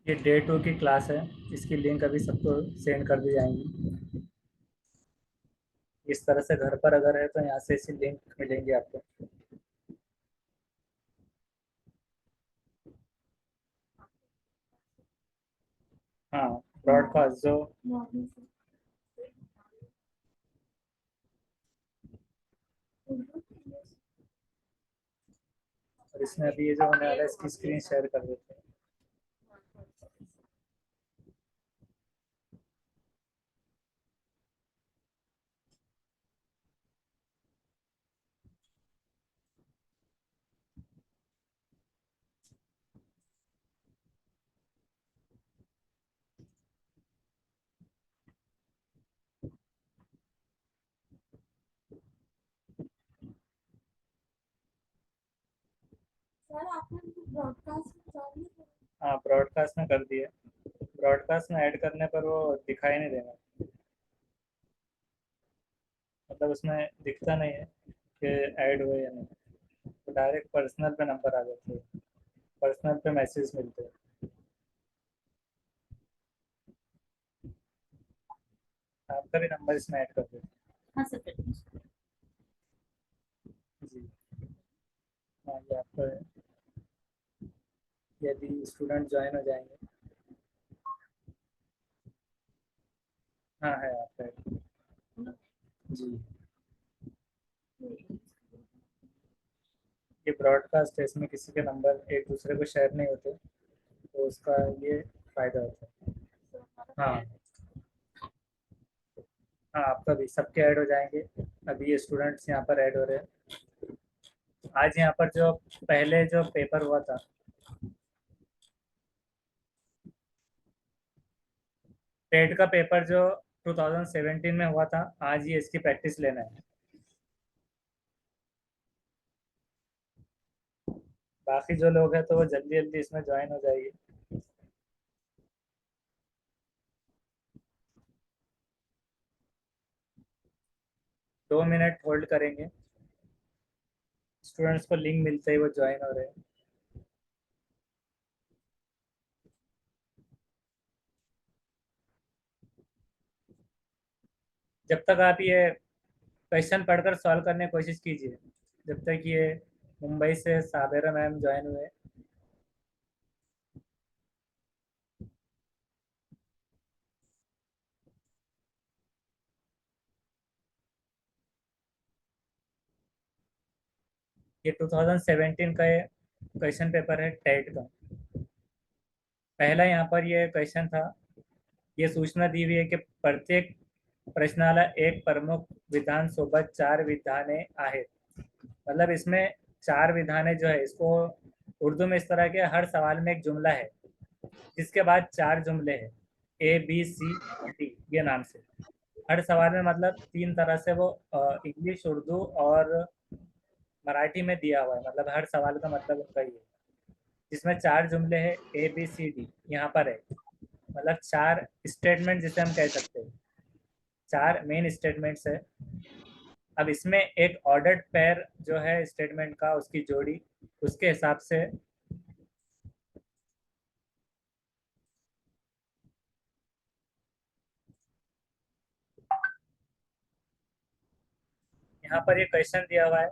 ये डे 2 की क्लास है। इसकी लिंक अभी सबको सेंड कर दी जाएंगी। इस तरह से घर पर अगर है तो यहाँ से इसी लिंक मिलेंगे आपको। हाँ, ब्रॉडकास्ट जो और इसमें अभी ये जो होने वाला है इसकी स्क्रीन शेयर कर देते हैं। हाँ, ब्रॉडकास्ट में कर दिए। ब्रॉडकास्ट में ऐड करने पर वो दिखाई नहीं देगा। मतलब उसमें दिखता नहीं है कि ऐड हुए या नहीं। तो डायरेक्ट पर्सनल पे नंबर आ जाते हैं। पर्सनल पे मैसेज मिलते हैं। आपका भी नंबर इसमें ऐड कर देते हैं जी। हाँ, ये आपका है। यदि स्टूडेंट ज्वाइन हो जाएंगे। हाँ, है आपका है। जी। ये ब्रॉडकास्ट है, इसमें किसी के नंबर एक दूसरे को शेयर नहीं होते, तो उसका ये फायदा होता है। हाँ। हाँ, आपका भी सबके ऐड हो जाएंगे। अभी ये स्टूडेंट्स यहाँ पर ऐड हो रहे हैं। आज यहाँ पर जो पहले जो पेपर हुआ था, टेट का पेपर जो 2017 में हुआ था, आज ये इसकी प्रैक्टिस लेना है। बाकी जो लोग हैं तो वो जल्दी जल्दी इसमें ज्वाइन हो जाएगी। 2 मिनट होल्ड करेंगे। स्टूडेंट्स को लिंक मिलते ही वो ज्वाइन हो रहे हैं। जब तक आप ये क्वेश्चन पढ़कर सॉल्व करने की कोशिश कीजिए, जब तक ये मुंबई से साबेरा मैम ज्वाइन हुए। ये 2017 का ये क्वेश्चन पेपर है टेट का। पहला यहाँ पर ये क्वेश्चन था। ये सूचना दी हुई है कि प्रत्येक प्रश्नाला एक प्रमुख विधान सोबत 4 विधाने आहेत। मतलब इसमें 4 विधाने जो है, इसको उर्दू में इस तरह के हर सवाल में एक जुमला है जिसके बाद 4 जुमले हैं। ABCD ये नाम से हर सवाल में, मतलब 3 तरह से वो इंग्लिश, उर्दू और मराठी में दिया हुआ है। मतलब हर सवाल का मतलब उनका ही है, जिसमें 4 जुमले हैं। ABCD यहाँ पर है। मतलब 4 स्टेटमेंट जिसे हम कह सकते हैं। 4 मेन स्टेटमेंट्स है। अब इसमें एक ऑर्डर्ड पेयर जो है स्टेटमेंट का, उसकी जोड़ी, उसके हिसाब से यहाँ पर ये क्वेश्चन दिया हुआ है।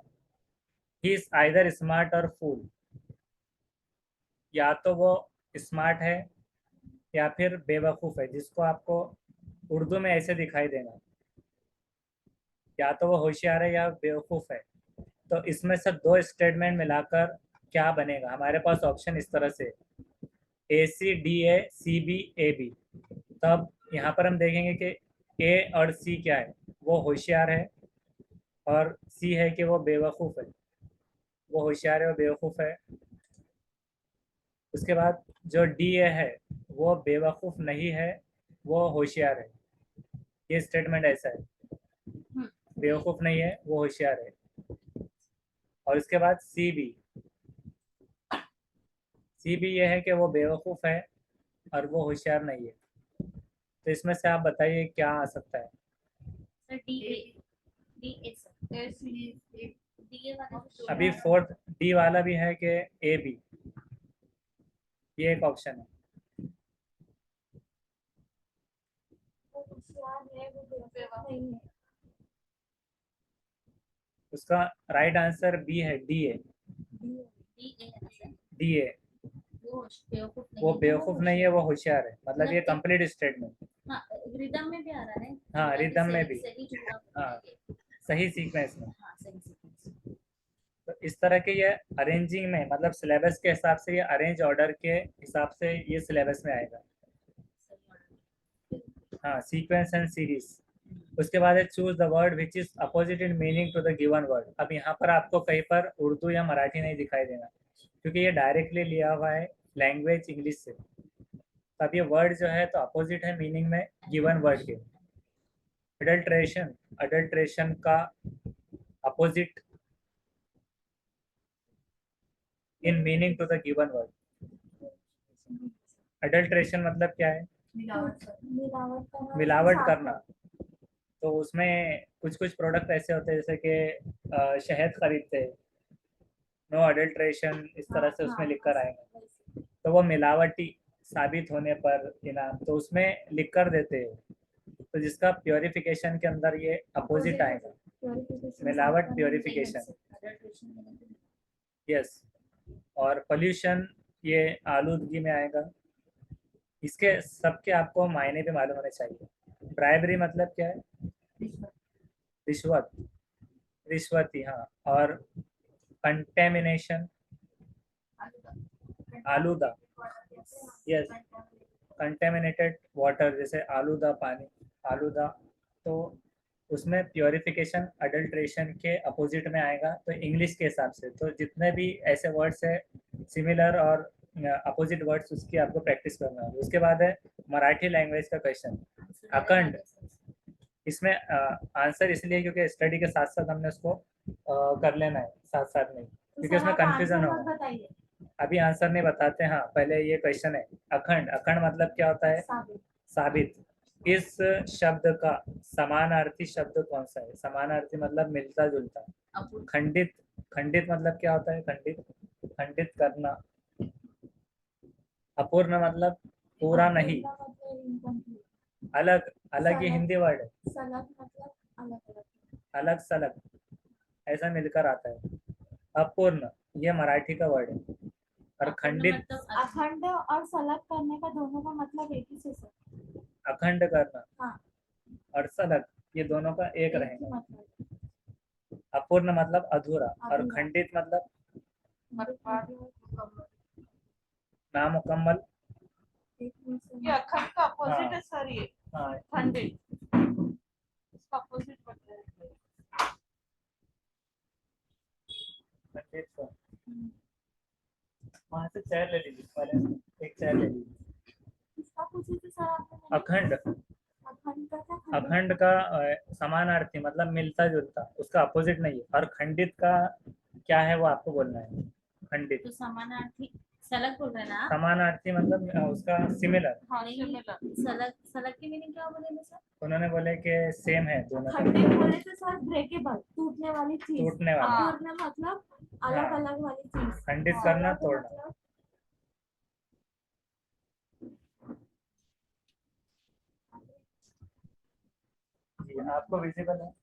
ही इज आइदर स्मार्ट और फूल। या तो वो स्मार्ट है या फिर बेवकूफ़ है, जिसको आपको उर्दू में ऐसे दिखाई देगा। या तो वो होशियार है या बेवकूफ़ है। तो इसमें से 2 स्टेटमेंट मिलाकर क्या बनेगा, हमारे पास ऑप्शन इस तरह से ACDACBAB। तब यहाँ पर हम देखेंगे कि ए और सी क्या है, वो होशियार है, और सी है कि वो बेवकूफ़ है। वो होशियार है, वो बेवकूफ़ है। उसके बाद जो डी ए है, वो बेवकूफ़ नहीं है, वो होशियार है। ये स्टेटमेंट ऐसा है। बेवकूफ़ नहीं है, वो होशियार है। और इसके बाद सी बी ये है कि वो बेवकूफ़ है और वो होशियार नहीं है। तो इसमें से आप बताइए क्या आ सकता है। अभी फोर्थ डी वाला भी है कि ए बी, ये एक ऑप्शन है। उसका राइट आंसर बी है, डी है। डी है। वो बेवकूफ नहीं है, वो होशियार है, मतलब ये कंप्लीट स्टेटमेंट। हाँ, रिदम में भी आ रहा है। हाँ, रिदम में भी। सही जुड़ा। हाँ, सही सीक्वेंस में। हाँ, सही सीक्वेंस। तो इस तरह के ये अरेंजिंग में, मतलब सिलेबस के हिसाब से, ये अरेंज ऑर्डर के हिसाब से ये सिलेबस में आएगा। हाँ, सीक्वेंस एंड सीरीज। उसके बाद है choose the word which is opposite in meaning to the given word. अब यहाँ पर आपको कहीं पर उर्दू या मराठी नहीं दिखाई देगा, क्योंकि ये डायरेक्टली लिया हुआ है लैंग्वेज इंग्लिश से। तो अब ये वर्ड जो है तो अपोजिट है मीनिंग में गिवन वर्ड के। अडल्ट्रेशन, अडल्ट्रेशन का opposite in meaning to the given word. Adulteration मतलब क्या है? मिलावट करना। तो उसमें कुछ कुछ प्रोडक्ट ऐसे होते हैं जैसे कि शहद खरीदते हैं, नो अडल्ट्रेशन, इस तरह से उसमें लिख कर आएगा। तो वो मिलावटी साबित होने पर इनाम, तो उसमें लिख कर देते हैं, तो जिसका प्योरिफिकेशन के अंदर ये अपोजिट आएगा, मिलावट प्योरिफिकेशन। यस। और पोल्यूशन ये आलूदगी में आएगा। इसके सबके आपको मायने भी मालूम होने चाहिए। ब्राइबरी मतलब क्या है? रिश्वत, रिश्वती, हाँ। और कंटेमिनेशन, आलूदा। यस, कंटेमिनेटेड वाटर, जैसे आलूदा पानी, आलूदा। तो उसमें प्योरिफिकेशन अडल्ट्रेशन के अपोजिट में आएगा, तो इंग्लिश के हिसाब से तो जितने भी ऐसे वर्ड्स है सिमिलर और अपोजिट वर्ड्स, उसकी आपको प्रैक्टिस करना होगा। उसके बाद है मराठी लैंग्वेज का क्वेश्चन, अखंड। इसमें आंसर इसलिए क्योंकि स्टडी के साथ साथ हमने उसको कर लेना है साथ साथ में, क्योंकि उसमें कंफ्यूजन होगा। अभी आंसर नहीं बताते, हाँ पहले ये क्वेश्चन है। अखंड, अखंड मतलब क्या होता है? साबित। इस शब्द का समानार्थी शब्द कौन सा है? समानार्थी मतलब मिलता जुलता। खंडित, खंडित मतलब क्या होता है? खंडित, खंडित करना। अपूर्ण मतलब पूरा नहीं। अलग, अलग ये हिंदी वर्ड है। अलग सलग ऐसा मिलकर आता है। अपूर्ण ये मराठी का वर्ड है। और खंडित, अखंड और सलग करने का दोनों का मतलब एक ही से सर। अखंड करना, हाँ। और सलग ये दोनों का एक रहेगा। मतलब अपूर्ण मतलब अधूरा, और खंडित मतलब नामुकम्मल। ये अखंड का अपोजिट है सर, ये हाँ, खंडित इसका अपोजिट पड़ता है। खंडित को वहाँ से चेयर ले लीजिए, पहले एक चेयर ले लीजिए। इसका पूछे तो सर आपने अखंड, अखंड का क्या? अखंड का समानार्थी मतलब मिलता जुलता, उसका अपोजिट नहीं है। और खंडित का क्या है वो आपको बोलना है। खंडित तो समानार्थी सलग बोल रहे हैं ना? समानार्थी मतलब उसका सिमिलर। हाँ, सिमिलर। सलग, सलग की मीनिंग क्या बोलेंगे सर? उन्होंने बोले कि सेम है दोनों का। खंडित बोले तो सर ब्रेकेबल, टूटने वाली चीज। टूटने वाला। अपूर्ण मतलब अलग अलग वाली चीज। खंडित करना, सलग तोड़ना। मतलब जी, आपको विजिबल है?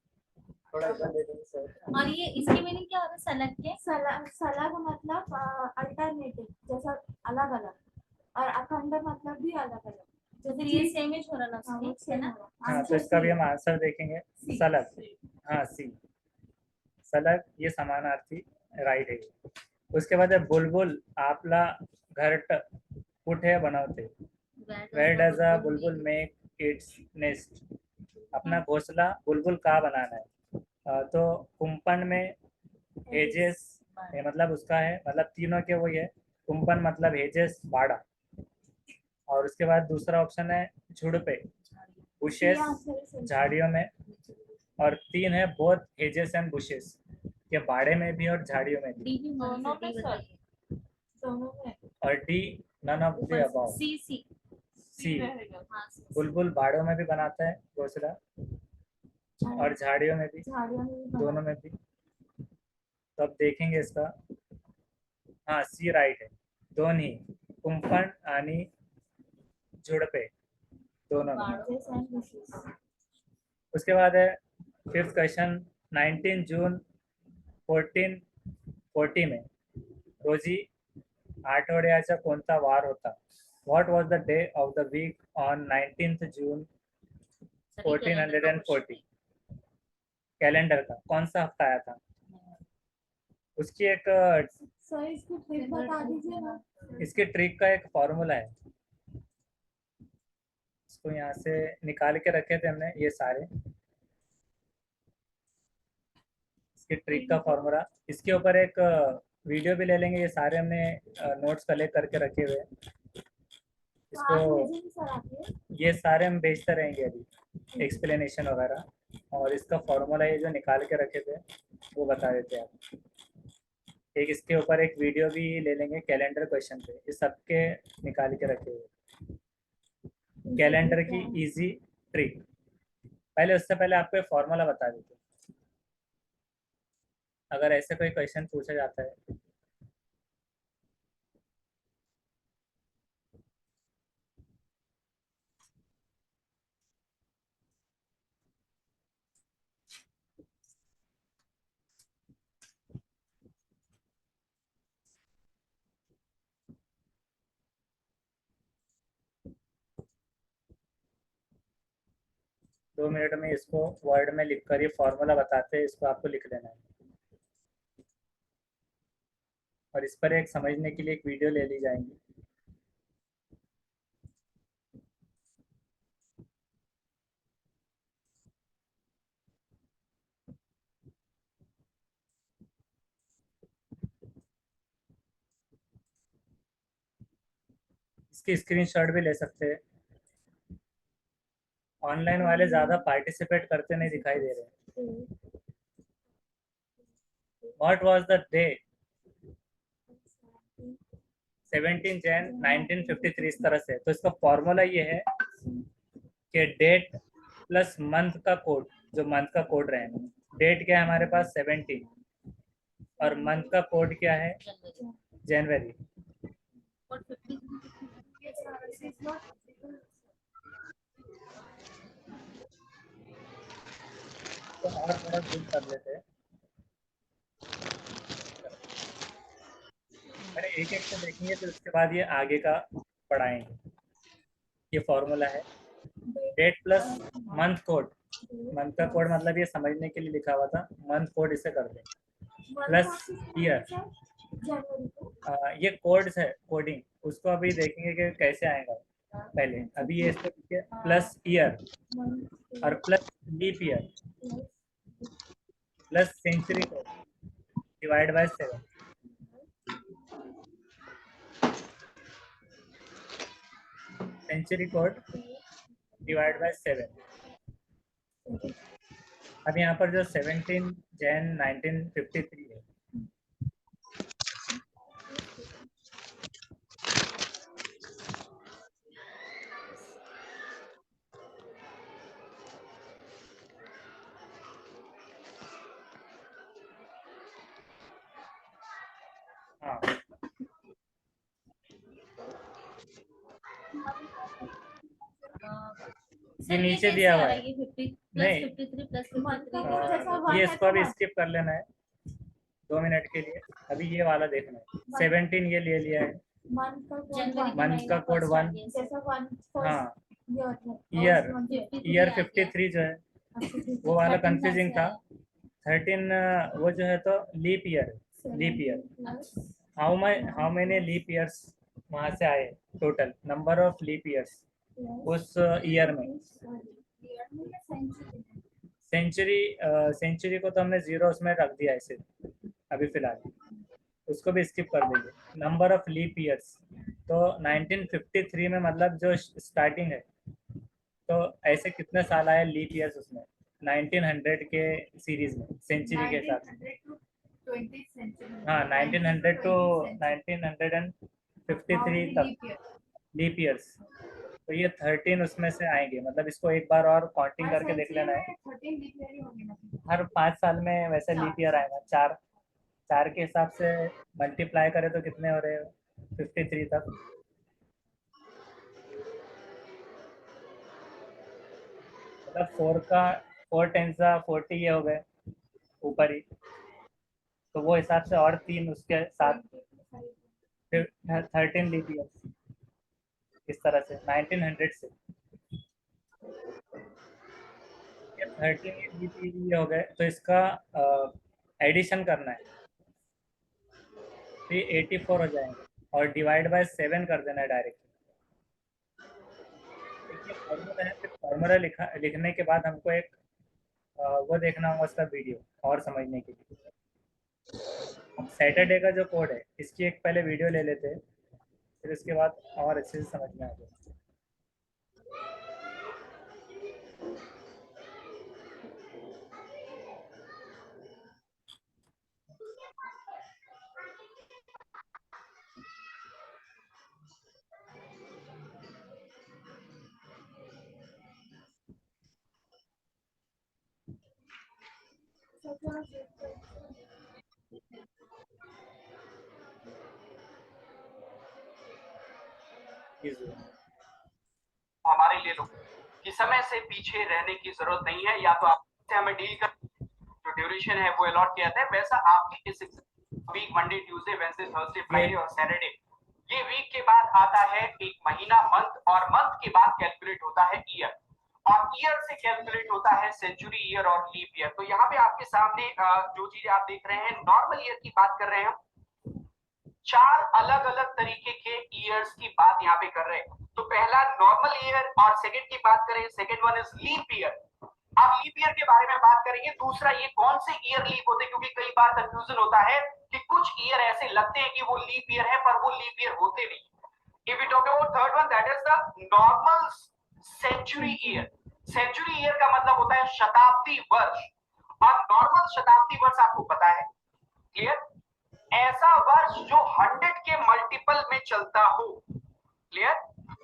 थोड़ा इधर ले लीजिए सर। और ये इसकी मीनिंग क्या होता है सलग के? सलग, सलग मतलब अल्टरनेटिव, जैसा अलग अलग। और अखंड मतलब भी अलग अलग। तो फिर ये सेम ही छोड़ा ना उसकी, है ना? हाँ, तो इसका भी हम आंसर देखेंगे। सलग, हाँ सी। सलग ये समानार्थी राइट है। उसके बाद है बुलबुल आपला घरट कुठे बनवते? Where does a Bulbul make its nest? अपना घोंसला बुलबुल कहाँ बनाना है? तो कुंपन में, हेजेस ये मतलब उसका है, मतलब तीनों के वही है। कुंपन मतलब हेजेस, बाड़ा। और उसके बाद दूसरा ऑप्शन है झुड़ पे, बुशेस झाड़ियों में। और तीन है बोथ हेजेस एंड बुशेस, के बाड़े में भी और झाड़ियों में भी। डी भी दोनों में सर, बताइए। दोनों में। और d none of the above. C c c, रहेगा। हाँ सी। बुलबुल बाड़ों में भी बनाता है घोंसला, और झाड़ियों में भी, झाड़ियों में भी दोनों में भी। तो अब देखेंगे इसका। हाँ, सी राइट है। दोन्ही कुंपण आणि झुडपे, दोनों में। Rajesh and Rishis. उसके बाद है 5th क्वेश्चन, 19 जून 1440 में रोजी आठवड्याचा कोणता वार होता? What was the day of the week on 19th June 1440? Calendar का कौन सा हफ्ता आया था? उसकी एक सर इसको ट्रिक बता दीजिए ना। इसके ट्रिक का एक फॉर्मूला है, इसको यहाँ से निकाल के रखे थे हमने ये सारे, इसके ट्रिक का फॉर्मूला। इसके ऊपर एक वीडियो भी ले लेंगे, ये सारे हमने नोट्स कलेक्ट करके रखे हुए हैं। तो आज इसको मुझे भी सर आती है। ये सारे हम भेजते रहेंगे अभी, एक्सप्लेनेशन वगैरह, और इसका फॉर्मूला ये जो निकाल के रखे थे वो बता देते हैं आप। एक इसके ऊपर एक वीडियो भी ले लेंगे कैलेंडर क्वेश्चन पे, ये सबके निकाल के रखे हुए कैलेंडर की इजी ट्रिक। पहले उससे पहले आपको एक फॉर्मूला बता देते हैं, अगर ऐसे कोई क्वेश्चन पूछा जाता है। दो मिनट में इसको वर्ड में लिखकर ये फॉर्मूला बताते हैं, इसको आपको लिख लेना है, और इस पर एक समझने के लिए एक वीडियो ले ली जाएंगी। इसकी स्क्रीनशॉट भी ले सकते हैं। ऑनलाइन वाले ज़्यादा पार्टिसिपेट करते नहीं दिखाई दे रहे। What was the day 17 Jain 1953, इस तरह से। तो इसका फॉर्मूला ये है कि डेट प्लस मंथ का कोड, जो मंथ का कोड रहेगा, डेट क्या है हमारे पास 17 और मंथ का कोड क्या है जनवरी। तो और थोड़ा जूम कर लेते हैं, अरे एक एक से देखेंगे तो उसके बाद ये आगे का पढ़ाएंगे। ये फॉर्मूला है date plus month code. Month का कोड मतलब ये समझने के लिए लिखा हुआ था, मंथ कोड इसे कर दें प्लस ईयर। ये कोड्स है, कोडिंग, उसको अभी देखेंगे कि कैसे आएगा। पहले अभी ये इसको प्लस ईयर और plus leap year plus century code divide by 7। Century code divide by 7। अब यहाँ पर जो 17 जैन 1953 है, हाँ ये नीचे दिया हुआ है, नहीं ये इसको अभी स्किप कर लेना है 2 मिनट के लिए। अभी ये वाला देखना है, 17 ये ले लिया है, मंथ का कोड 1, हाँ ईयर 53 जो है वो वाला कंफ्यूजिंग था। 13 वो जो है तो leap year how many leap years वहाँ से आए, total number of leap years उस ईयर में। सेंचुरी को तो हमने 0 उसमें रख दिया ऐसे अभी फिलहाल, उसको भी स्किप कर देंगे। नंबर ऑफ लीप ईयर्स तो 1953 में मतलब जो स्टार्टिंग है, तो ऐसे कितने साल आए लीप ईयर्स उसमें 1900 के सीरीज में सेंचुरी के साथ। हाँ 1900 टू 1953 तक लीप ईयर्स, तो ये 13 उसमें से आएंगे। मतलब इसको एक बार और काउंटिंग करके देख लेना है, हर 5 साल में वैसे लीप ईयर आएगा। 4 के हिसाब से मल्टीप्लाई करें तो कितने हो रहे हैं 53 तक। मतलब 4 10 40 ये हो गए ऊपर ही, तो वो हिसाब से और 3 उसके साथ, फिर 13 लीप ईयर, इस तरह से 1900 से 13 लीप ईयर हो गए, तो इसका एडिशन करना है, तो ये 84 हो जाएंगे और डिवाइड बाय 7 कर देना है डायरेक्ट। देखिए फॉर्मूला है, फिर फॉर्मूला लिखने के बाद हमको एक वो देखना होगा उसका वीडियो और समझने के लिए। हम सैटरडे का जो कोड है इसकी एक पहले वीडियो ले लेते हैं, फिर उसके बाद और अच्छे से समझ में आ जाए। हमारे लिए लोग कि समय से पीछे रहने की जरूरत नहीं है, या तो आप हमें डील कर जो ड्यूरेशन है वो अलॉट किया था, वैसा आपकी इस week Monday Tuesday Wednesday Thursday Friday और सैटरडे, ये वीक के बाद आता है एक महीना मंथ, और मंथ के बाद कैलकुलेट होता है ईयर, और ईयर से कैलकुलेट होता है सेंचुरी ईयर और लीप ईयर। तो यहाँ पे आपके सामने जो चीजें आप देख रहे हैं, नॉर्मल ईयर की बात कर रहे हैं हम, 4 अलग अलग तरीके के ईयर्स की बात यहाँ पे कर रहे हैं। तो पहला नॉर्मल ईयर, और सेकंड की बात करें, second one is leap year. अब लीप ईयर के बारे में बात करेंगे। दूसरा, ये कौन से ईयर लीप होते हैं, क्योंकि कई बार कंफ्यूजन होता है कि कुछ ईयर ऐसे लगते हैं कि वो लीप ईयर है पर वो लीप ईयर होते नहीं। If we talk about third one, that is the normal century year. Century year का मतलब होता है शताब्दी वर्ष, और नॉर्मल शताब्दी वर्ष आपको पता है, क्लियर, ऐसा वर्ष जो 100 के मल्टीपल में चलता हो, क्लियर,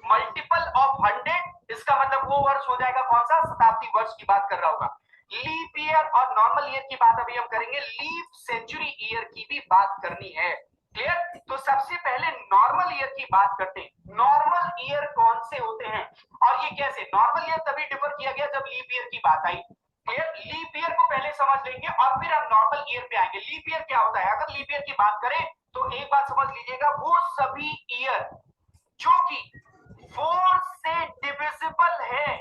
मल्टीपल ऑफ 100, इसका मतलब वो वर्ष हो जाएगा कौन सा, शताब्दी वर्ष की बात कर रहा होगा। लीप ईयर और नॉर्मल ईयर की बात अभी हम करेंगे, लीप सेंचुरी ईयर की भी बात करनी है, क्लियर। तो सबसे पहले नॉर्मल ईयर की बात करते हैं। नॉर्मल ईयर कौन से होते हैं और ये कैसे? नॉर्मल ईयर तभी डिफर किया गया जब लीप ईयर की बात आई, क्लियर। लीप ईयर को पहले समझ लेंगे और फिर हम नॉर्मल ईयर पे आएंगे। लीप ईयर क्या होता है? अगर लीप ईयर की बात करें तो एक बात समझ लीजिएगा, वो सभी ईयर जो कि 4 से डिविजिबल है,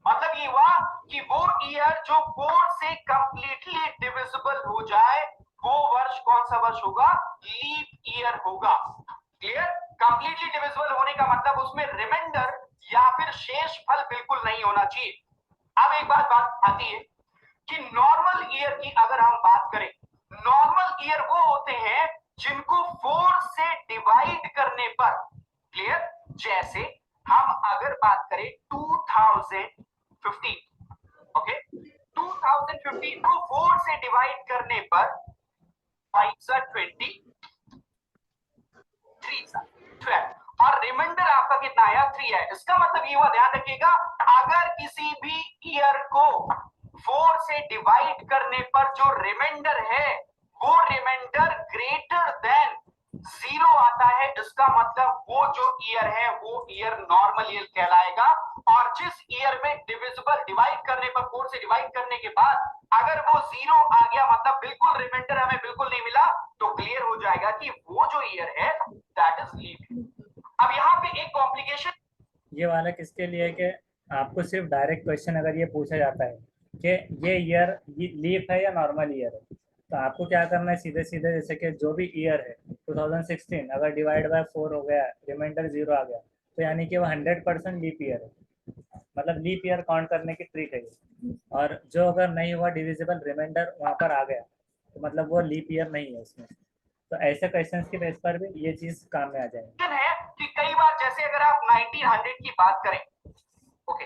मतलब ये हुआ कि वो ईयर जो 4 से कंप्लीटली डिविजिबल हो जाए, वो वर्ष कौन सा वर्ष होगा? लीप ईयर होगा, क्लियर। कंप्लीटली डिविजिबल होने का मतलब उसमें रिमाइंडर या फिर शेष फल बिल्कुल नहीं होना चाहिए। अब एक बात आती है कि नॉर्मल ईयर की अगर हम बात करें, नॉर्मल ईयर वो होते हैं जिनको 4 से डिवाइड करने पर, क्लियर, जैसे हम अगर बात करें 2015, ओके, 2015 को 4 से डिवाइड करने पर 23 12, और रिमाइंडर आपका कितना आया? 3 है। इसका मतलब ये हुआ, ध्यान रखिएगा, अगर किसी भी ईयर को 4 से डिवाइड करने पर जो रिमाइंडर है वो रिमाइंडर ग्रेटर देन 0 आता है, इसका मतलब वो जो ईयर है वो ईयर नॉर्मल ईयर कहलाएगा। और जिस ईयर में डिविजिबल डिवाइड करने पर, 4 से डिवाइड करने के बाद अगर वो 0 आ गया, मतलब बिल्कुल रिमाइंडर हमें बिल्कुल नहीं मिला, तो क्लियर हो जाएगा कि वो जो ईयर है दैट इज लीप। अब यहाँ पे एक कॉम्प्लिकेशन ये वाला किसके लिए है कि आपको सिर्फ डायरेक्ट क्वेश्चन अगर ये पूछा जाता है कि ये ईयर लीप है या नॉर्मल ईयर है, तो आपको क्या करना है, सीधे सीधे जैसे कि जो भी ईयर है 2016 अगर डिवाइड बाय 4 हो गया, रिमाइंडर 0 आ गया, तो यानी कि वो 100% लीप ईयर है, मतलब लीप ईयर काउंट करने की ट्रिक है ये। और जो अगर नहीं हुआ डिविजिबल, रिमाइंडर वहाँ पर आ गया, तो मतलब वो लीप ईयर नहीं है उसमें। तो ऐसे क्वेश्चंस के बेस पर भी ये चीज काम में आ जाएगी। है कि कई बार जैसे अगर आप 1900 की बात करें, ओके,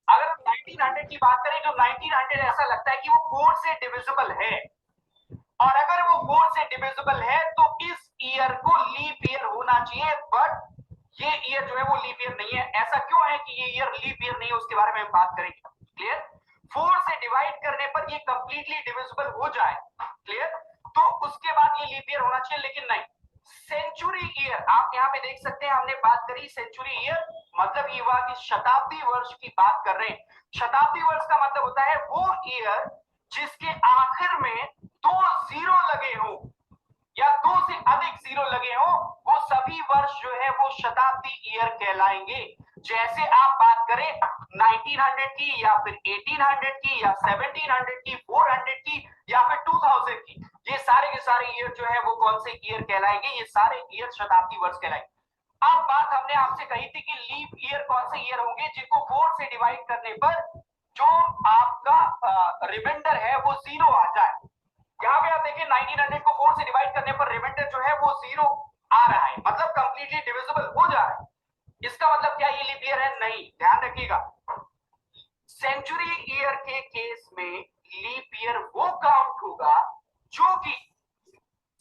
अगर हम 1900 की बात करें तो 1900 ऐसा लगता है कि वो 4 से डिविजिबल है, और अगर वो 4 से डिविजिबल है तो इस ईयर को लीप ईयर होना चाहिए, बट ये ईयर जो है वो लीप ईयर नहीं है। ऐसा क्यों है कि ये ईयर लीप ईयर नहीं है, उसके बारे में हम बात करेंगे, क्लियर। 4 से डिवाइड करने पर ये कंप्लीटली डिविजिबल हो जाए, क्लियर, तो उसके बाद ये लीप ईयर होना चाहिए, लेकिन नहीं, सेंचुरी ईयर आप यहाँ पे देख सकते हैं, हमने बात करी सेंचुरी ईयर मतलब ये हुआ कि शताब्दी वर्ष की बात कर रहे हैं। शताब्दी वर्ष का मतलब होता है वो ईयर जिसके आखिर में 2 जीरो लगे हो या 2 से अधिक जीरो लगे हो, वो सभी वर्ष जो है वो शताब्दी ईयर कहलाएंगे। जैसे आप बात करें 1900 की या फिर 1800 की या 1700 की, 400 की या फिर 2000 की, ये सारे के सारे ईयर जो है वो कौन से ईयर कहलाएंगे? ये सारे ईयर शताब्दी वर्ष कहलाएंगे। अब बात हमने आपसे कही थी कि लीप ईयर कौन से ईयर होंगे जिनको 4 से डिवाइड करने पर जो आपका रिमाइंडर है वो जीरो आ जाए। यहाँ पे आप देखिए 1900 को 4 से डिवाइड करने पर रिमाइंडर जो है वो जीरो आ रहा है, मतलब कंप्लीटली डिविजिबल हो जा रहा है। इसका मतलब क्या ये लीप ईयर है? नहीं, ध्यान रखिएगा। सेंचुरी ईयर के केस में लीप ईयर वो काउंट होगा जो कि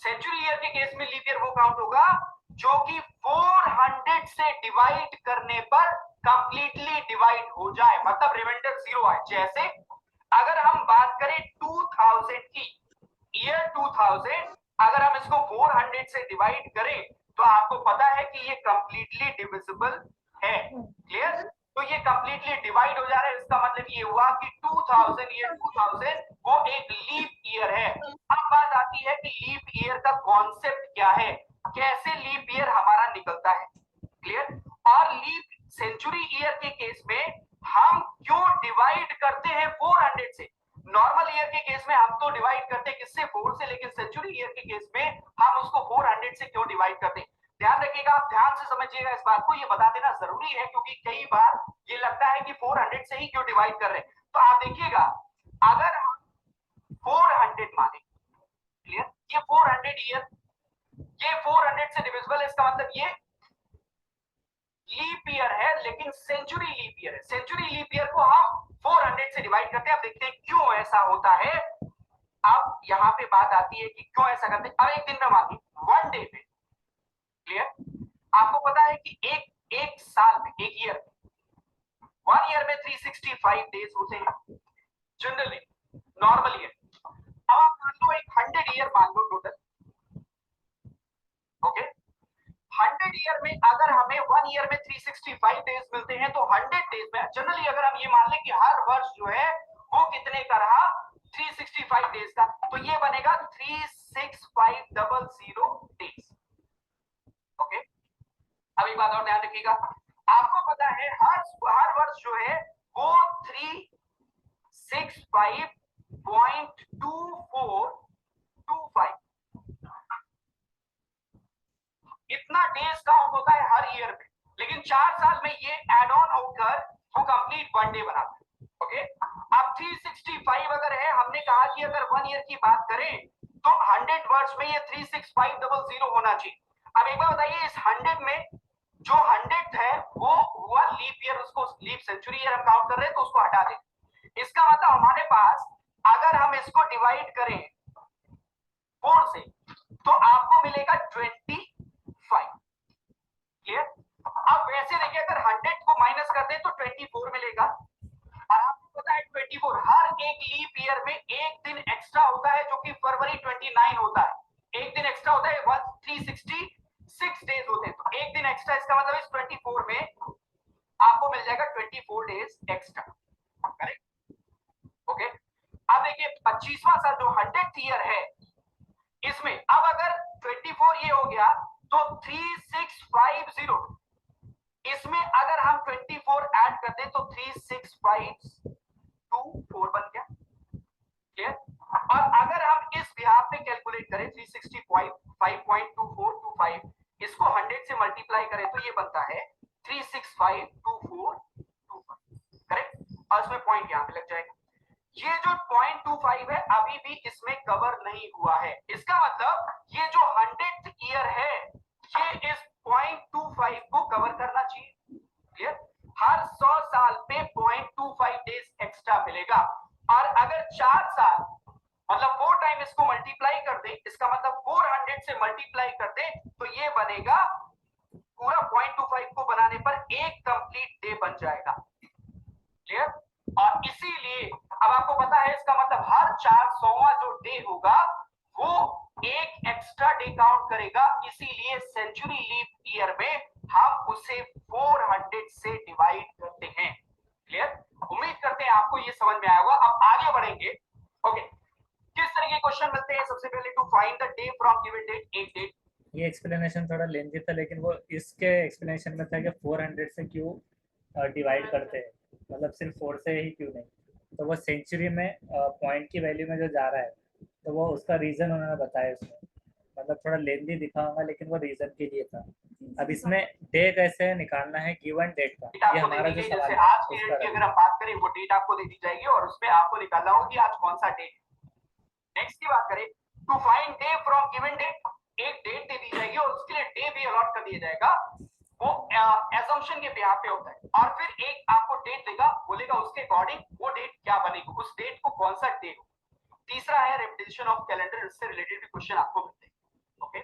सेंचुरी ईयर के केस में लीप ईयर वो काउंट होगा जो कि 400 से डिवाइड करने पर कंप्लीटली डिवाइड हो जाए, मतलब रिमाइंडर जीरो आए। जैसे अगर हम बात करें 2000 की, ईयर 2000 अगर हम इसको 400 से डिवाइड करें तो आपको पता है कि ये कंप्लीटली डिविजिबल है। क्लियर? तो ये कंप्लीटली डिवाइड हो जा रहा है, इसका मतलब ये हुआ कि 2000 ईयर 2000 वो एक लीप ईयर है। अब बात आती है कि लीप ईयर का कॉन्सेप्ट क्या है, कैसे लीप ईयर हमारा निकलता है। क्लियर? और लीप सेंचुरी ईयर के केस में हम क्यों डिवाइड करते हैं 400 से? नॉर्मल ईयर के केस में हम तो डिवाइड करते हैं किससे? 4 से, लेकिन सेंचुरी ईयर के केस में हम उसको 400 से क्यों डिवाइड करते हैं? ध्यान रखिएगा, आप ध्यान से समझिएगा इस बात को, ये बता देना जरूरी है क्योंकि कई बार ये लगता है कि 400 से ही क्यों डिवाइड कर रहे हैं। तो आप देखिएगा, अगर हम 400 माने, क्लियर, ये 400 ईयर, ये 400 से डिविजिबल है, इसका मतलब ये लीप ईयर है, लेकिन सेंचुरी लीप ईयर है। सेंचुरी लीप ईयर को हम 400 से डिवाइड करते हैं। अब देखते हैं क्यों ऐसा होता है। अब यहां पे बात आती है कि क्यों ऐसा करते हैं। अब एक दिन में मानिए 1 डे पे, क्लियर, आपको पता है कि एक साल में, एक ईयर, 1 ईयर में 365 डेज होते हैं जनरली, नॉर्मल ईयर। अब आप मान लो एक 100 ईयर मान लो टोटल, ओके। 100 ईयर में अगर हमें 1 ईयर में 365 डेज मिलते हैं तो 100 डेज में जनरली अगर हम ये मान लें कि हर वर्ष जो है वो कितने का रहा? 365 डेज का, तो ये बनेगा 36500 डेज। ओके, अब एक बात और ध्यान रखिएगा, आपको पता है हर वर्ष जो है वो 365.2425 इतना डेज काउंट होता है हर ईयर में, लेकिन 4 साल में ये एड ऑन होकर वो कंप्लीट 1 डे बनाता है। ओके, अब 365 अगर है, हमने कहा कि अगर 1 ईयर की बात करें तो 100 वर्ष में ये 36500 होना चाहिए। अब एक बार बताइए, इस 100 में जो 100 है वो हुआ लीप ईयर, उसको लीप सेंचुरी ईयर हम काउंट कर रहे हैं तो उसको हटा दें। इसका मतलब हमारे पास अगर हम इसको डिवाइड करें 4 से तो आपको मिलेगा 25। क्लियर? अब वैसे देखिए, अगर 100 को माइनस कर दें तो 24 मिलेगा, और आपको पता है 24 हर एक लीप ईयर में एक दिन एक्स्ट्रा होता है जो कि फरवरी 29 होता है, एक दिन एक्स्ट्रा होता है, 366 डेज होते हैं, तो एक दिन एक्स्ट्रा, इसका मतलब इस 24 में आपको मिल जाएगा 24 डेज एक्स्ट्रा। करेक्ट? ओके, अब देखिए 25वां साल जो 100th ईयर है, इसमें अब अगर 24 ये हो गया तो 3650, इसमें अगर हम 24 ऐड कर दें तो 36524 बन गया। क्लियर? और अगर हम इस बिहाफ पे कैलकुलेट करें 365.2425, इसको 100 से मल्टीप्लाई करें तो ये बनता है 3652425। करेक्ट? और इसमें पॉइंट यहां पे लग जाएगा। ये जो 0.25 है अभी भी इसमें कवर नहीं हुआ है, इसका मतलब ये जो 100th ईयर है ये इस 0.25 को कवर करना चाहिए। क्लियर? हर 100 साल पे 0.25 डेज एक्स्ट्रा मिलेगा, और अगर 4 साल मतलब 4 टाइम इसको मल्टीप्लाई कर दे, इसका मतलब 400 से मल्टीप्लाई कर दे तो ये बनेगा पूरा 0.25 को बनाने पर एक कंप्लीट डे बन जाएगा। क्लियर? और इसीलिए अब आपको पता है इसका मतलब हर 400वां जो डे होगा वो एक एक्स्ट्रा डे काउंट करेगा, इसीलिए सेंचुरी लीप ईयर में हम उसे 400 से डिवाइड करते हैं। क्लियर? उम्मीद करते हैं आपको ये समझ में आया होगा। अब आगे बढ़ेंगे। ओके, किस तरह के क्वेश्चन मिलते हैं? सबसे पहले to find the day from given date, एक डेट। ये एक्सप्लेनेशन थोड़ा लेंथी था, लेकिन वो इसके एक्सप्लेनेशन में था कि 400 से क्यों डिवाइड करते हैं, मतलब सिर्फ 4 से ही क्यों नहीं। तो वो सेंचुरी में पॉइंट की वैल्यू में जो जा रहा है, तो वो उसका रीज़न उन्होंने बताया उसमें। मतलब थोड़ा लेंथी दिखाऊंगा, लेकिन वो रीज़न के लिए था। अब इसमें डे कैसे निकालना है गिवन डेट का, ये हमारा जो सवाल जैसे है आज की उसका डेट की अगर हम बात करें, वो डेट आपको दे दी जाएगी और उसमें आपको निकालना होगा कि आज कौन सा डेट। नेक्स्ट की बात करें, to find day from given date, एक डेट दे दी जाएगी और उसके लिए डे भी अलॉट कर दिया जाएगा, वो असम्पशन के बिहाफ पे होता है। और फिर एक आपको डेट देगा, बोलेगा उसके अकॉर्डिंग वो डेट क्या बनेगी, उस डेट को कौन सा डे हो। तीसरा है रेपिटेशन ऑफ कैलेंडर, इससे रिलेटेड भी क्वेश्चन आपको मिलते हैं। ओके,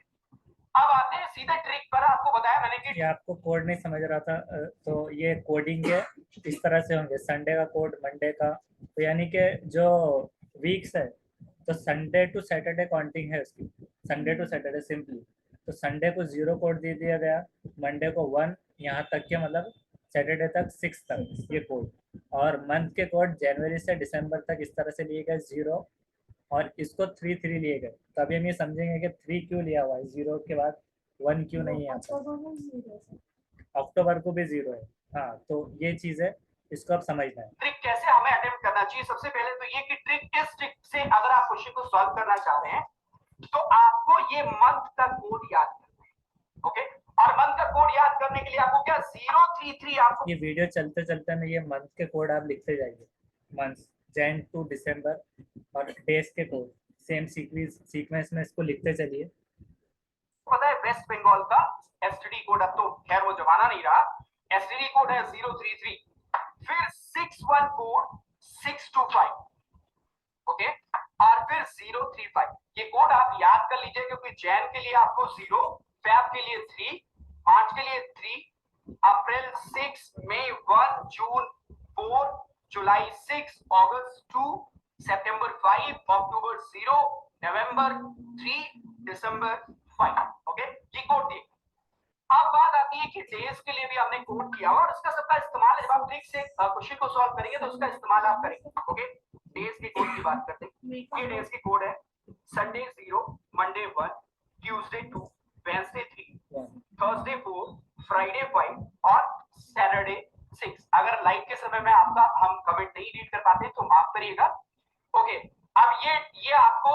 अब आते हैं सीधे ट्रिक पर। आपको बताया मैंने कि ये आपको कोड नहीं समझ रहा था, तो ये कोडिंग है, इस तरह से होंगे। संडे का कोड, मंडे का, तो यानी कि जो वीक्स है, तो संडे टू सैटरडे काउंटिंग है उसकी, संडे टू सैटरडे सिंपली। तो संडे को 0 कोड दे दिया गया, मंडे को 1, यहाँ तक के मतलब सैटरडे तक 6 तक ये कोड। और मंथ के कोड जनवरी से दिसंबर तक इस तरह से लिए गए 0, और इसको 3 लिए गए। तो अभी हम ये समझेंगे कि 3 क्यों लिया हुआ है, 0 के बाद 1 क्यों नहीं है यहाँ पर। अक्टूबर को भी 0 है। हाँ, तो ये चीज़ है, इसको आप समझना है। ट्रिक कैसे हमें अटेम्प्ट करना चाहिए। सबसे पहले तो ये कि ट्रिक, इस ट्रिक से अगर आप क्वेश्चन को सॉल्व करना चाह रहे हैं तो आपको ये मंथ का कोड याद करना है। ओके, और मंथ का कोड याद करने के लिए आपको क्या 033 आपको, ये वीडियो चलते चलते में ये मंथ के कोड आप लिखते जाइए, मंथ जैन टू दिसंबर, और डेज के कोड सेम सीक्वेंस में इसको लिखते चलिए। पता है वेस्ट बंगाल का एसटीडी कोड, अब तो खैर वो जमाना नहीं रहा, एसटीडी कोड है 033, फिर 614625, ओके, और फिर 035। ये कोड आप याद कर लीजिए, क्योंकि जैन के लिए आपको 0, फेब के लिए 3, मार्च के लिए 3, अप्रैल 6, मई 1, जून 4, जुलाई 6, अगस्त 2, सितंबर 5, अक्टूबर 0, नवंबर 3, दिसंबर 5। ओके, ये कोड दिए। अब बात आती है कि डेज के लिए भी हमने कोड किया और उसका सबका इस्तेमाल, जब आप ट्रिक से क्वेश्चन को सॉल्व करेंगे तो उसका इस्तेमाल आप करेंगे। ओके, डेज के कोड की बात करते हैं। ये डेज के कोड है, Sunday 0, Monday 1, Tuesday 2, Wednesday 3, Thursday 4, Friday 5 और सैटरडे 6। अगर लाइव के समय में आपका हम कमेंट नहीं रीड कर पाते तो माफ करिएगा। ओके, अब ये आपको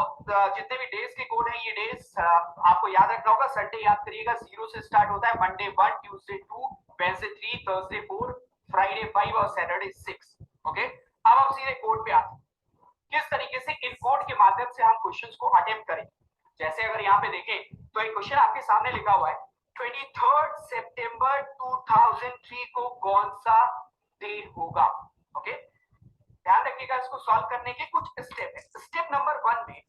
जितने भी डेज के कोड हैं, ये डेज आपको याद रखना होगा। संडे याद करिएगा 0 से स्टार्ट होता है, Monday 1, Tuesday 2, Wednesday 3, Thursday 4, Friday 5 और सैटरडे 6। ओके, अब हम सीधे कोड पे आते हैं, किस तरीके से इन कोड के माध्यम से हम क्वेश्चंस को अटेम्प्ट करें। जैसे अगर यहाँ पे देखें तो एक क्वेश्चन आपके सामने लिखा हुआ है, 23 सितंबर 2003 को कौन सा डे होगा। ओके, ध्यान रखिएगा, इसको सॉल्व करने के कुछ स्टेप है। स्टेप नंबर 1 में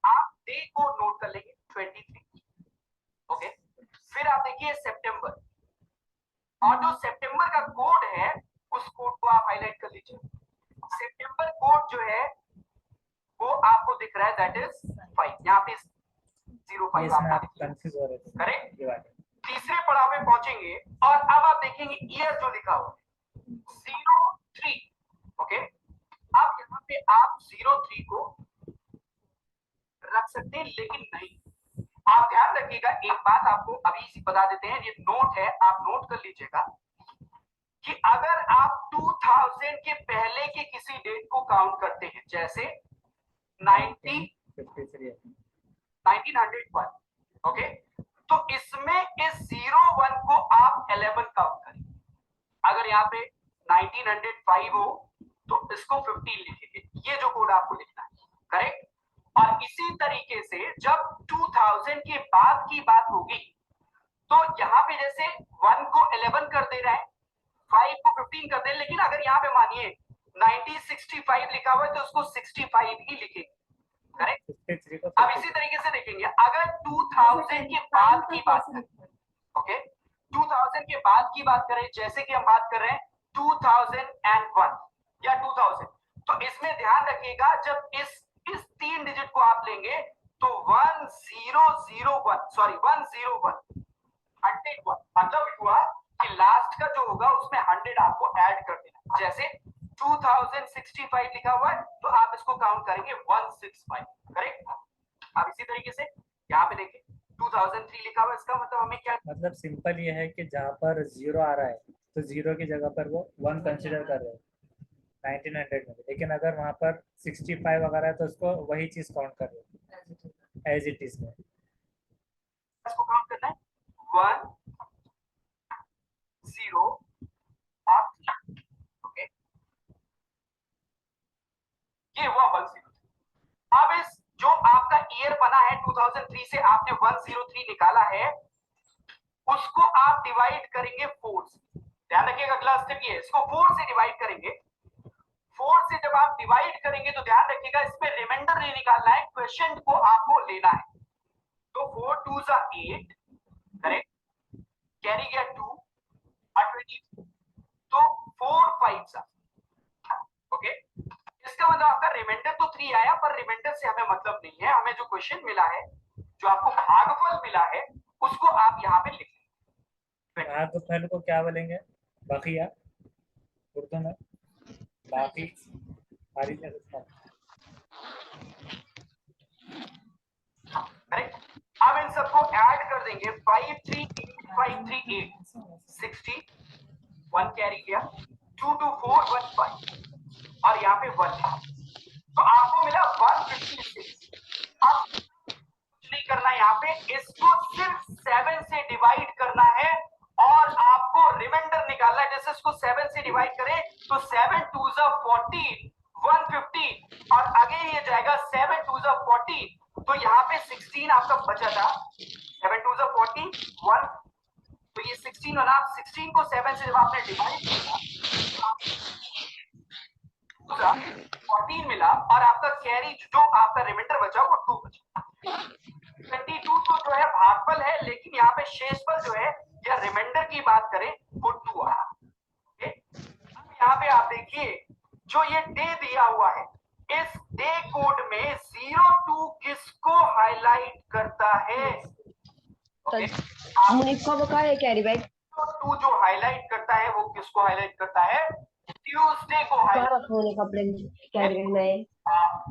आप डे को नोट कर लेंगे 23। ओके, फिर आप देखिए सितंबर, और जो सितंबर का कोड है उस कोड को आप हाईलाइट कर लीजिए। सितंबर कोड जो है वो आपको दिख रहा है, दैट इज 5। यहाँ पे 05 आपका कंफ्यूज हो रहे थे, करेक्ट। ये बात है। तीसरे पड़ाव में पहुंचेंगे और अब आप देखेंगे ईयर जो लिखा हुआ है 03। ओके, अब यहाँ पे आप 03 को रख सकते हैं, लेकिन नहीं, आप ध्यान रखिएगा। एक बात आपको अभी बता देते हैं, ये नोट है, आप नोट कर लीजिएगा कि अगर आप 2000 के पहले के किसी डेट को काउंट करते हैं, जैसे 1901, ओके, तो इसमें इस 01 को आप 11 काउंट करें। अगर यहाँ पे 1905 हो तो इसको 15 लिखेंगे। ये जो कोड आपको लिखना है, करेक्ट। और इसी तरीके से जब 2000 के बाद की बात होगी तो यहाँ पे जैसे 1 को 11 कर दे रहे हैं, 5 को 15 कर दे, लेकिन अगर यहाँ पे मानिए 1965 लिखा हुआ है तो उसको 65 ही लिखेंगे, करेक्ट। अब इसी तरीके से देखेंगे, अगर 2000 के बाद की बात करें, ओके, 2000 के बाद की बात करें, जैसे कि हम बात कर रहे हैं 2001 या 2000, तो इसमें ध्यान रखिएगा जब इस 3 डिजिट को आप लेंगे तो 1001 सॉरी 101 101 मतलब हुआ कि लास्ट का जो होगा उसमें 100 आपको ऐड कर देना। जैसे 2065 लिखा हुआ है तो आप इसको काउंट करेंगे 165, करेक्ट। अब इसी तरीके से यहाँ पे देखिए 2003 लिखा हुआ है, इसका मतलब हमें क्या, मतलब सिंपल ये है कि जहाँ पर 0 आ रहा है तो 0 की जगह पर वो 1 कंसिडर कर रहे हैं 1900 में, लेकिन अगर वहाँ पर 65 वगैरह है तो उसको वही चीज काउंट कर रहे हैं एज इट इज में। इसको काउंट करना है 1 0 और 3, ओके, ये हुआ 103। अब इस जो आपका ईयर बना है 2003 से आपने 103 निकाला है, उसको आप डिवाइड करेंगे 4 से। ध्यान रखिएगा अगला स्टेप ये है, इसको 4 से डिवाइड करेंगे। 4 से जब आप डिवाइड करेंगे तो ध्यान रखिएगा इसमें रिमाइंडर नहीं निकालना है, क्वेश्चन को आपको लेना है। तो 4 2 सा 8, करेक्ट, कैरी गया 2 और 22, तो 4 5 सा, ओके। इसका मतलब आपका रिमाइंडर तो 3 आया, पर रिमाइंडर से हमें मतलब नहीं है, हमें जो क्वेश्चन मिला है, जो आपको भागफल मिला है, उसको आप यहाँ पे लिख लें। भागफल को क्या बोलेंगे? बकिया उर्दू में, बाकी करेक्ट। अब इन सबको ऐड कर देंगे 538 60, 1 कैरी किया, 2 2 4 1 5 और यहाँ पे 1, तो आपको मिला 156। अब कुछ नहीं करना, यहाँ पे इसको सिर्फ 7 से डिवाइड करना है और आपको रिमाइंडर निकालना है। जैसे इसको 7 से डिवाइड करें तो 7 2 14 150 और आगे ये जाएगा 7 2 40, तो यहाँ पे 16 आपका बचा था, 7 2 40 1, तो ये 16 बना। 16 को 7 से जब आपने डिवाइड किया 14 मिला और आपका कैरी जो आपका रिमाइंडर बचा वो 2 बचा। 22 तो जो है भागफल है, लेकिन यहाँ पे शेषफल जो है या रिमाइंडर की बात करें वो 2 आया। अब यहाँ पे आप देखिए जो ये डे दिया हुआ है, इस डे कोड में 02 किसको हाईलाइट करता है? हमने कब कहा है कैरी बैग 02 जो हाईलाइट करता है वो किसको हाईलाइट करता है? ट्यूसडे को हाईलाइट। होने कपड़े कैरी बैग में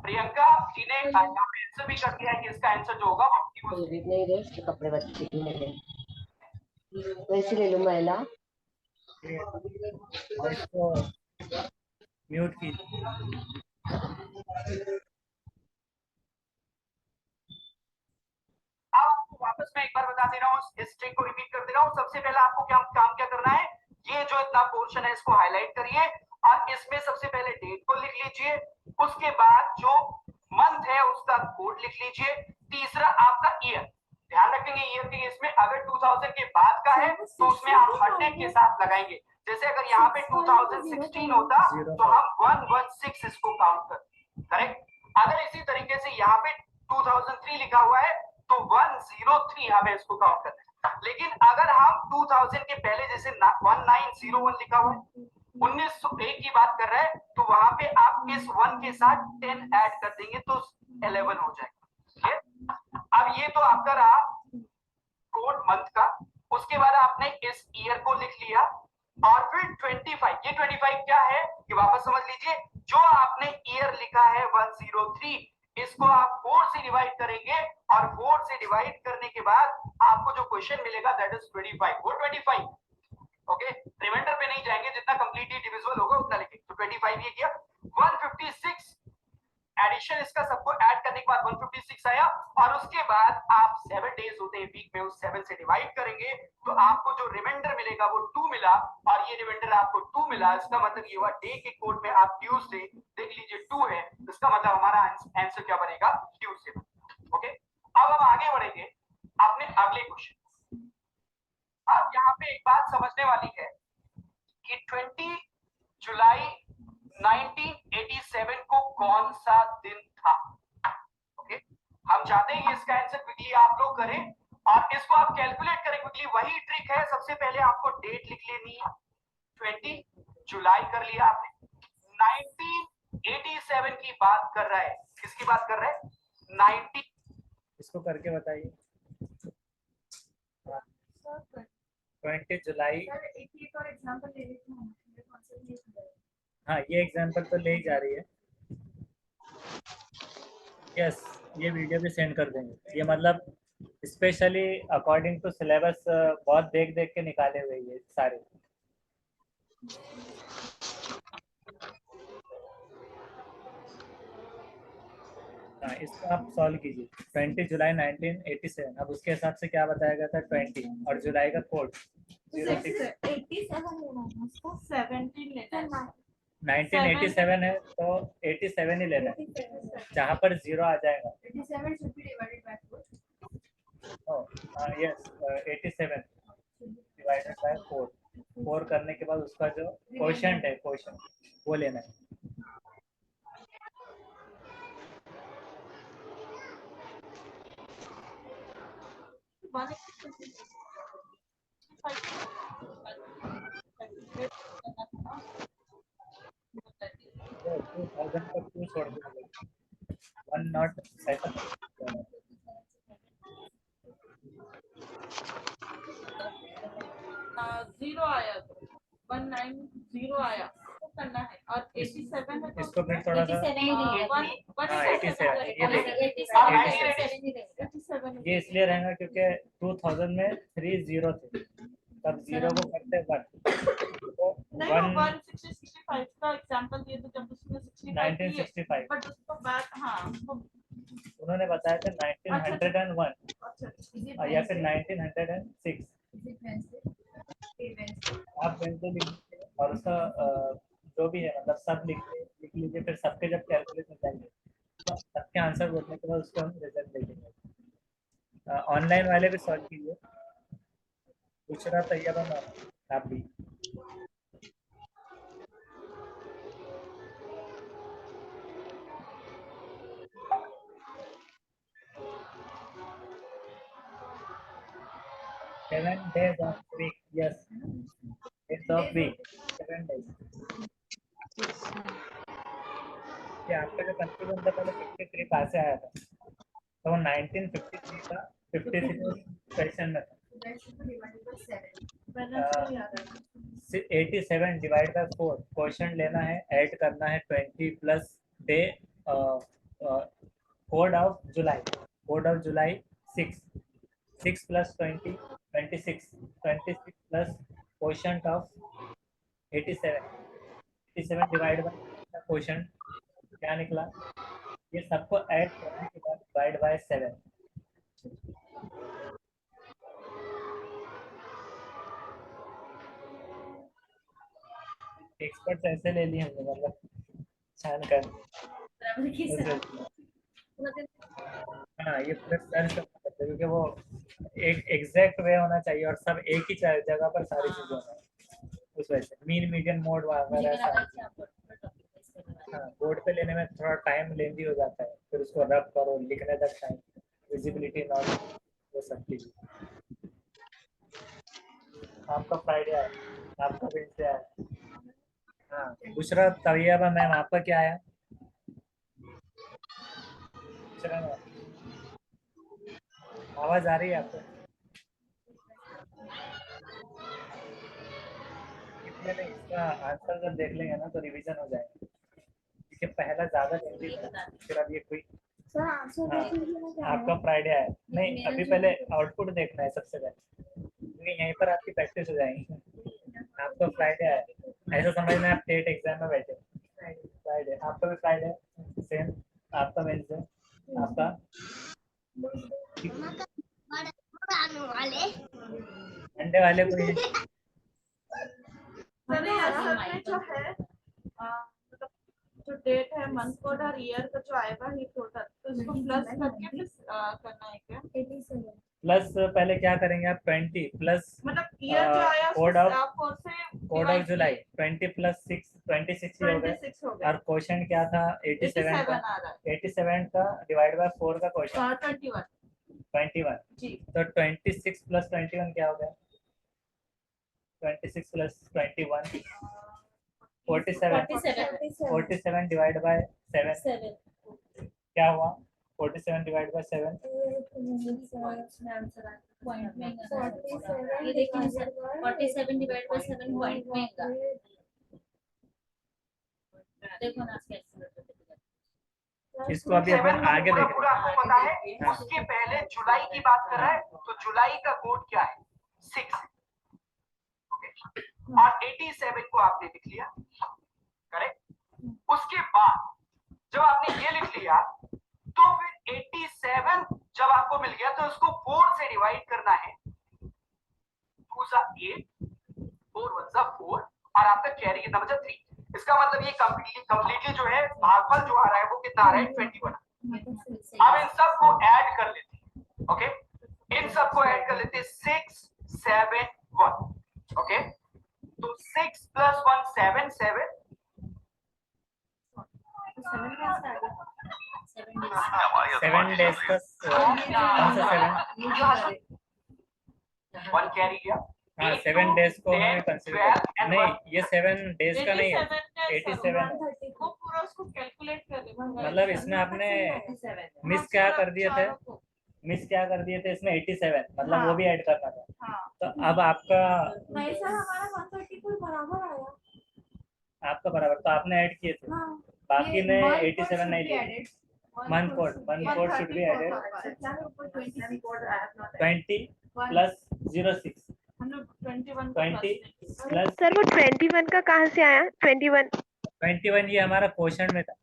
प्रियंका जी ने यहाँ पे आंसर भी कर दिया है कि इसका आंसर जो होगा वो ट्यूसडे। नहीं दे उसके कपड़े बच्चे के लिए वैसे ले लो महिला और इसको म्यूट कीजिए। अब आपको वापस मैं एक बार बता दे रहा हूँ, इस ट्रिक को रिपीट कर दे रहा हूँ। सबसे पहले आपको क्या काम क्या करना है, ये जो इतना पोर्शन है इसको हाईलाइट करिए और इसमें सबसे पहले डेट को लिख लीजिए, उसके बाद जो मंथ है उसका कोड लिख लीजिए, तीसरा आपका ईयर। ध्यान रखेंगे ईयर के इसमें अगर 2000 के बाद का है तो उसमें आप 100 के साथ लगाएंगे। जैसे अगर यहाँ पे 2016 होता तो हम 116 इसको काउंट करते, करेक्ट। अगर इसी तरीके से यहाँ पे 2003 लिखा हुआ है तो 103 हमें इसको काउंट करना है। लेकिन अगर हम 2000 के पहले जैसे 1901 लिखा हुआ है, 1901 की बात कर रहे हैं, तो वहां पे आप इस 1 के साथ 10 ऐड कर देंगे तो 11 हो जाएगा। अब ये तो आपका रहा कोड मंथ का, उसके बाद आपने इस ईयर को लिख लिया और फिर 25, ये 25 क्या है ये वापस समझ लीजिए। जो आपने ईयर लिखा है 103, इसको आप 4 से डिवाइड करेंगे और 4 से डिवाइड करने के बाद आपको जो क्वेश्चन मिलेगा दैट इज 25, वो 25, ओके। रिमाइंडर पे नहीं जाएंगे, जितना कंप्लीटली डिविजिबल होगा उतना लिखेंगे। तो 25 ये किया, 156 एडिशन इसका सबको ऐड करने के बाद 156 आया और उसके बाद आप 7 डेज होते हैं वीक में, उस 7 से डिवाइड करेंगे तो आपको जो रिमाइंडर मिलेगा वो 2 मिला और ये रिमाइंडर आपको 2 मिला। इसका मतलब ये हुआ डे के कोड में आप ट्यूसडे देख लीजिए 2 है, इसका मतलब हमारा आंसर क्या बनेगा? Tuesday, okay. अब हम आगे बढ़ेंगे अपने अगले क्वेश्चन। अब यहाँ पे एक बात समझने वाली है कि 20 जुलाई 1987 को कौन सा दिन था, ओके। हम चाहते हैं कि इसका आंसर क्विकली आप लोग करें और इसको आप कैलकुलेट करें क्विकली। वही ट्रिक है, सबसे पहले आपको डेट लिख लेनी है, 20 जुलाई कर लिया आपने, 87 की बात कर रहा है, किसकी बात कर रहा है? 90। इसको करके बताइए। सर 20 जुलाई। एक और एग्जांपल ले लेते हैं, मेरे कॉन्सेप्ट नहीं समझ आया। हाँ, ये एग्जांपल तो ले ही जा रही है। यस, ये वीडियो भी सेंड कर देंगे। ये मतलब स्पेशली अकॉर्डिंग टू सिलेबस बहुत देख देख के निकाले हुए ये सारे। हाँ, इसको आप सॉल्व कीजिए। 20 जुलाई 1987, अब उसके हिसाब से क्या बताया गया था? 20 और जुलाई का कोड 06। 87 लेना है उसको, 17 लेना है। 1987 है तो 87 ही लेना है, जहाँ पर 0 आ जाएगा। 87 should be divided by 4. Yes, 87 divided by 4। 4 करने के बाद उसका जो क्वोशंट है, क्वोशंट वो लेना है। वो 2000 का क्यों छोड़ दिया? 1 नॉट ऐसा। जीरो आया तो 190 आया तो करना है, और 87 है तो इसको फिर थोड़ा सा। 87 ये देखिए, 87 ये इसलिए रहेगा क्योंकि 2000 में 3 0 थे, तब 0 को करते 1 तो नहीं, 165 का एग्जांपल दिए थे जब उसने 65 दिए, 1965 बट उसको बाद हाँ उन्होंने बताया था 1901 अच्छा या फिर 1906। आप वेंसडे लिख लीजिए और उसका जो भी है मतलब सब लिख लीजिए। फिर सबके जब कैलकुलेट हो जाएंगे तो सबके आंसर बोलने के बाद उसको हम रिजल्ट देखेंगे। ऑनलाइन वाले भी सॉल्व कीजिए। दूसरा तैयार होना आप भी। Seven days of week, yes. Days of week, 7 days. ये आपका जो कंफ्यूजन था पहले 53 कहाँ से आया था? तो वो 1953 का 53 क्वेश्चन में था। 87 डिवाइड बाय 4 क्वेश्चन लेना है, ऐड करना है 20 plus day code of July 6 plus 20 26 plus question of 87 divide by question क्या निकला? ये सबको ऐड करने के बाद डिवाइड बाय 7। एक्सपर्ट ऐसे ले लिए हमने, मतलब छान कर। हाँ, ये पूरे सर्च करना पड़ता है क्योंकि वो एक एग्जैक्ट वे होना चाहिए और सब एक ही जगह पर सारी चीजें होना है। उस वजह से मीन मीडियन मोड वगैरह। हाँ, बोर्ड पे लेने में थोड़ा टाइम लेंदी हो जाता है, फिर उसको रब करो, लिखने तक टाइम, विजिबिलिटी नॉट, वो सब चीज। आपका फ्राइडे आया, आपका वेडनेसडे आया। हाँ, दूसरा तैयबा मैम आपका क्या आया? दूसरा आवाज आ रही है आपको? इसमें नहीं, इसका आंसर जब देख लेंगे ना तो रिवीजन हो जाएगा क्योंकि पहला ज्यादा जल्दी था, फिर अब ये कोई। सर आंसर हाँ, देख लीजिए ना। आपका फ्राइडे आया नहीं, अभी पहले आउटपुट देखना है सबसे पहले, क्योंकि यहीं पर आपकी प्रैक्टिस हो जाएगी। आपका फ्राइडे आया, ऐसा समझना आप टेट एग्जाम में बैठे। फ्राइडे आपका भी फ्राइडे सेम, आपका वेडनेसडे, आपका मंडे वाले को सर ये असल में जो है मतलब जो डेट है, मंथ कोड और ईयर का जो आएगा ही टोटल, तो इसको प्लस करके फिर करना है क्या? 87 प्लस पहले क्या करेंगे आप? 20 प्लस मतलब ईयर जो आया code of code of July 20 plus 6 26 ही हो गए। 26 हो गया और क्वेश्चन क्या था? 87 का। आ रहा है 87 का डिवाइड बाय 4 का क्वेश्चन 21 21। जी। तो 26 प्लस 21 क्या हो गया? 26 प्लस 21 47 डिवाइड बाय 7 क्या हुआ? 47 डिवाइड बाय 7 ये देखिए सर 47 डिवाइड बाय 7 पॉइंट में का देखो ना इसको अभी अपन आगे पूरा देखेंगे। पूरा आपको पता है। उसके पहले जुलाई की बात कर रहा है, तो जुलाई का कोड क्या है? 6। ओके, और 87 को आपने लिख लिया, करेक्ट। उसके बाद जब आपने ये लिख लिया तो फिर 87 जब आपको मिल गया तो उसको 4 से डिवाइड करना है। 2 सा 8, 4 1 सा 4, और आपका कैरी कितना बचा? 3। इसका मतलब ये कंप्लीटली जो है भागफल जो आ रहा है वो कितना आ रहा है? 21। अब इन सब को ऐड कर लेते हैं। ओके, इन सब को ऐड कर लेते हैं। 6 7 1। ओके, तो 6 + 1 7 7 7 डेज का कौन सा 7? 1 कैरी गया। हाँ 7 डेज को हमें कंसीडर नहीं, ये 7 डेज का नहीं है, 87 वो पूरा उसको कैलकुलेट कर ले मतलब इसमें आपने मिस क्या कर दिए थे? मिस क्या कर दिए थे इसमें? 87 मतलब वो भी ऐड करना था। हाँ तो अब आपका नहीं सर हमारा 134 बराबर आया। आपका बराबर तो आपने ऐड किए थे, हाँ बाकी ने 87 नहीं दिए। One code should be added 20 plus 06 हम लोग 21 20 प्लस सर वो 21 का कहाँ से आया? 21 ये हमारा क्वेश्चन में था।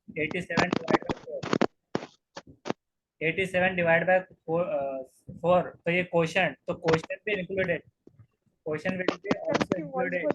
87 डिवाइड बाय 4 तो ये क्वेश्चन, तो क्वेश्चन भी included, question will be also included.